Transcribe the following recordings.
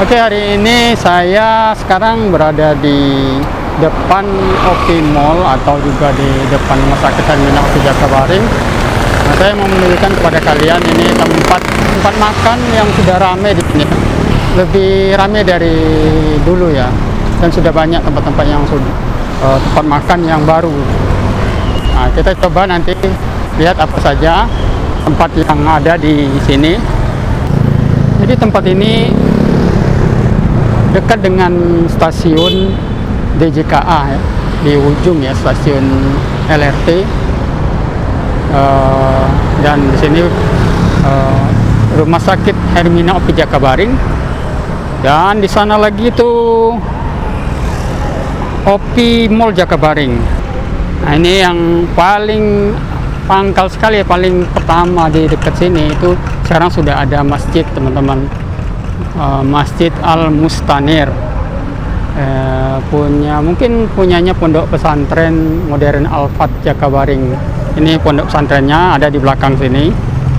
Oke, hari ini saya sekarang berada di depan Opi Mall atau juga di depan Rumah Sakit Hermina Opi Jakabaring. Nah, saya mau menunjukkan kepada kalian ini tempat makan yang sudah ramai di sini. Lebih ramai dari dulu ya, dan sudah banyak tempat-tempat yang tempat makan yang baru. Nah, kita coba nanti lihat apa saja tempat yang ada di sini. Jadi tempat ini dekat dengan stasiun DJKA ya, di ujung ya, stasiun LRT. Dan di sini Rumah Sakit Hermina Opi Jakabaring, dan di sana lagi itu Opi Mall Jakabaring. Nah, ini yang paling pangkal sekali, paling pertama di dekat sini itu sekarang sudah ada masjid, teman-teman. Masjid Al-Mustanir, mungkin punyanya Pondok Pesantren Modern Al-Fat Jakabaring. Ini pondok pesantrennya ada di belakang sini.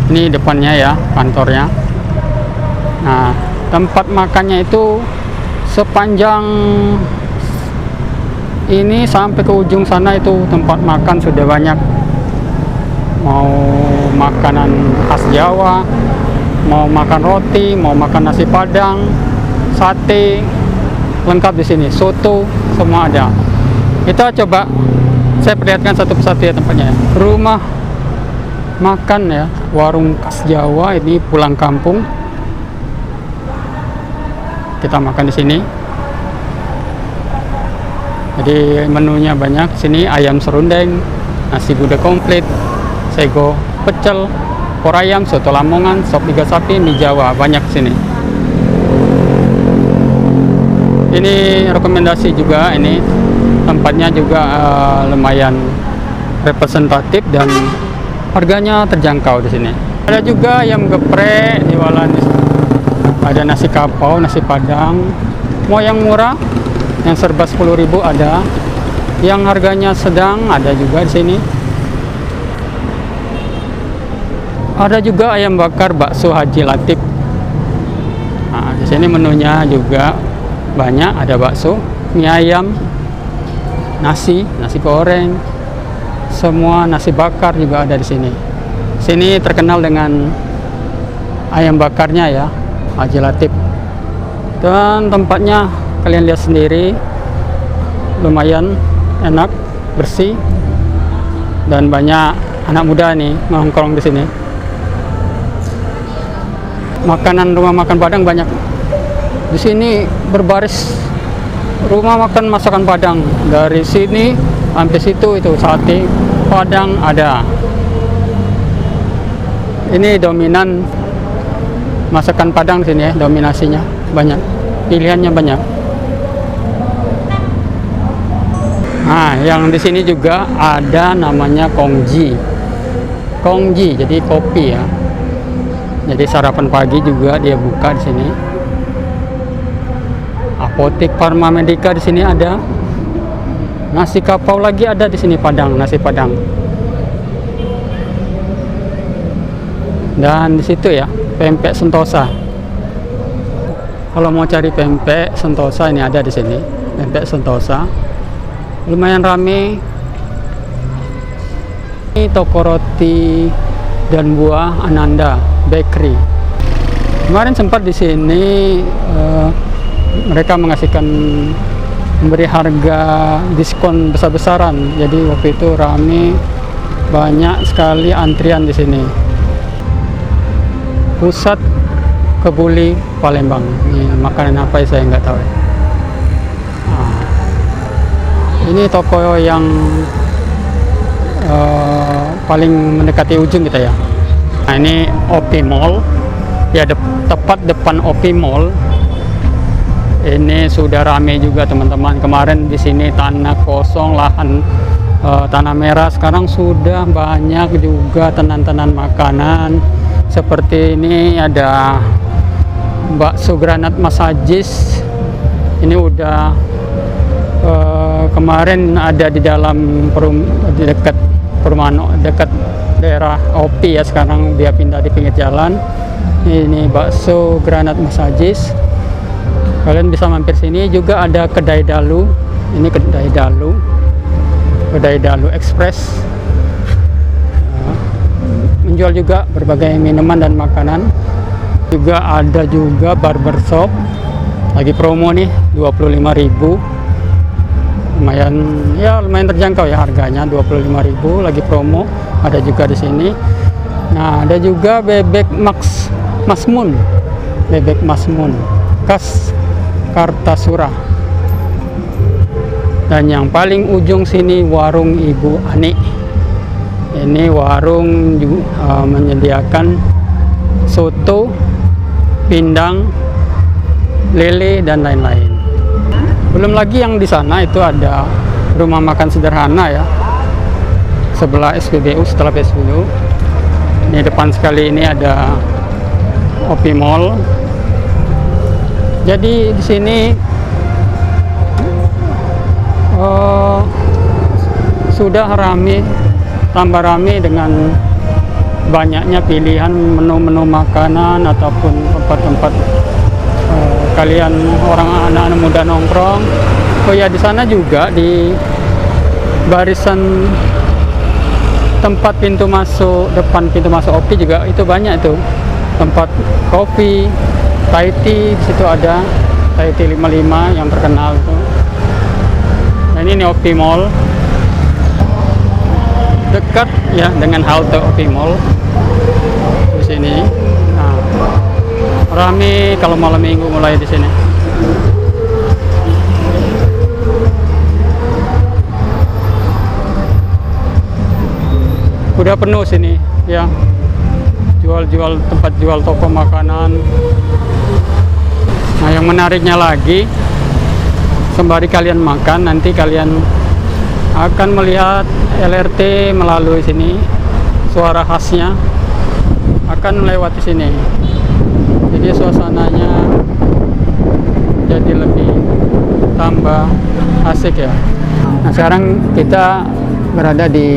Ini depannya ya, kantornya. Nah, tempat makannya itu sepanjang ini sampai ke ujung sana itu tempat makan sudah banyak. Mau makanan khas Jawa, mau makan roti, mau makan nasi padang, sate, lengkap di sini. Soto, semua ada. Kita coba, saya perlihatkan satu persatu ya tempatnya. Rumah makan ya, warung khas Jawa, ini pulang kampung. Kita makan di sini. Jadi menunya banyak. Sini ayam serundeng, nasi gudeg komplit, sego pecel, opor ayam, soto Lamongan, sop iga sapi, mie Jawa, banyak sini. Ini rekomendasi juga, ini tempatnya juga lumayan representatif dan harganya terjangkau di sini. Ada juga ayam geprek jualan, ada nasi kapau, nasi padang. Mau yang murah, yang serba 10.000 ada, yang harganya sedang ada juga di sini. Ada juga ayam bakar bakso Haji Latif. Nah, di sini menunya juga banyak, ada bakso, mie ayam, nasi goreng, semua nasi bakar juga ada di sini. Sini terkenal dengan ayam bakarnya ya, Haji Latif. Dan tempatnya kalian lihat sendiri, lumayan enak, bersih, dan banyak anak muda nih nongkrong di sini. Makanan rumah makan Padang banyak di sini, berbaris rumah makan masakan Padang dari sini sampai situ. Itu sate Padang ada. Ini dominan masakan Padang sini ya, dominasinya banyak, pilihannya banyak. Nah, yang di sini juga ada namanya Kongji, jadi kopi ya. Jadi sarapan pagi juga dia buka di sini. Apotek Pharma Medica di sini ada. Nasi kapau lagi ada di sini, Padang, nasi Padang. Dan di situ ya, pempek Sentosa. Kalau mau cari pempek Sentosa ini ada di sini, pempek Sentosa. Lumayan rame. Ini toko roti dan buah Ananda Bakery. Kemarin sempat di sini mereka memberi harga diskon besar-besaran. Jadi waktu itu rame, banyak sekali antrian di sini. Pusat Kebuli Palembang. Ini makanan apa ya, saya nggak tahu. Nah, ini toko yang paling mendekati ujung kita ya. Nah, ini Opi Mall ya, tepat depan Opi Mall. Ini sudah ramai juga teman-teman. Kemarin di sini tanah kosong, lahan tanah merah. Sekarang sudah banyak juga tenan-tenan makanan. Seperti ini ada bakso granat masajis. Ini udah kemarin ada di dalam di dekat perumahan, dekat daerah Opi ya, sekarang dia pindah di pinggir jalan. Ini bakso granat masajis. Kalian bisa mampir sini. Juga ada kedai dalu. Ini kedai dalu Express. Menjual juga berbagai minuman dan makanan. Juga ada juga barbershop. Lagi promo nih 25.000. Lumayan terjangkau ya harganya, 25.000 lagi promo. Ada juga di sini. Nah, ada juga bebek Masmun. Bebek Masmun khas Kartasura. Dan yang paling ujung sini warung Ibu Ani. Ini warung menyediakan soto, pindang, lele dan lain-lain. Belum lagi yang di sana itu ada rumah makan sederhana ya, sebelah SPBU, setelah SPBU. Ini depan sekali ini ada Opi Mall. Jadi di sini sudah tambah rame dengan banyaknya pilihan menu-menu makanan ataupun tempat-tempat kalian anak-anak muda nongkrong. Oh ya, di sana juga di barisan tempat depan pintu masuk Opi juga itu banyak itu tempat kopi, Thai tea. Di situ ada Thai tea 55 yang terkenal tuh. Dan ini Opi Mall, dekat ya dengan halte Opi Mall di sini. Nah, rame kalau malam minggu mulai di sini. Udah penuh sini ya, jual tempat jual toko makanan. Nah, yang menariknya lagi, sembari kalian makan nanti kalian akan melihat LRT melalui sini. Suara khasnya akan melewati sini, jadi suasananya jadi lebih tambah asik ya. Nah, sekarang kita berada di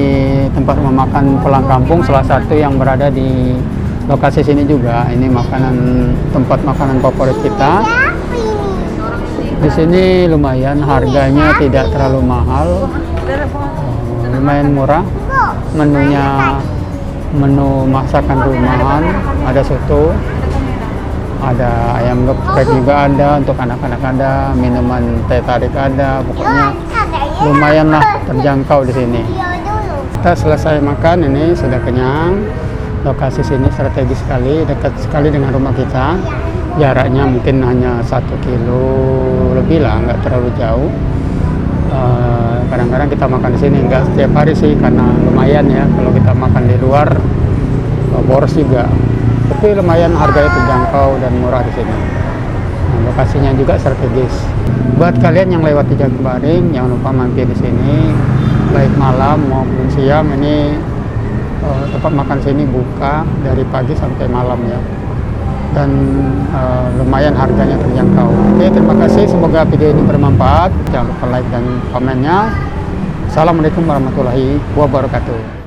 tempat rumah makan pulang kampung, salah satu yang berada di lokasi sini juga. Ini tempat makanan favorit kita. Di sini lumayan harganya, tidak terlalu mahal, lumayan murah. Menu masakan rumahan, ada soto, ada ayam geprek juga ada, untuk anak-anak ada, minuman teh tarik ada, pokoknya lumayan lah terjangkau di sini. Kita selesai makan, ini sudah kenyang. Lokasi sini strategis sekali, dekat sekali dengan rumah kita. Jaraknya mungkin hanya 1 kilo lebih lah, nggak terlalu jauh. Kadang-kadang kita makan di sini, nggak setiap hari sih, karena lumayan ya kalau kita makan di luar boros juga. Tapi lumayan harganya terjangkau dan murah di sini. Nah, lokasinya juga strategis. Buat kalian yang lewat di Jalan Baring, jangan lupa mampir di sini, baik malam maupun siang. Ini tempat makan sini buka dari pagi sampai malam ya, dan lumayan harganya terjangkau. Oke, terima kasih, semoga video ini bermanfaat. Jangan lupa like dan komennya. Assalamualaikum warahmatullahi wabarakatuh.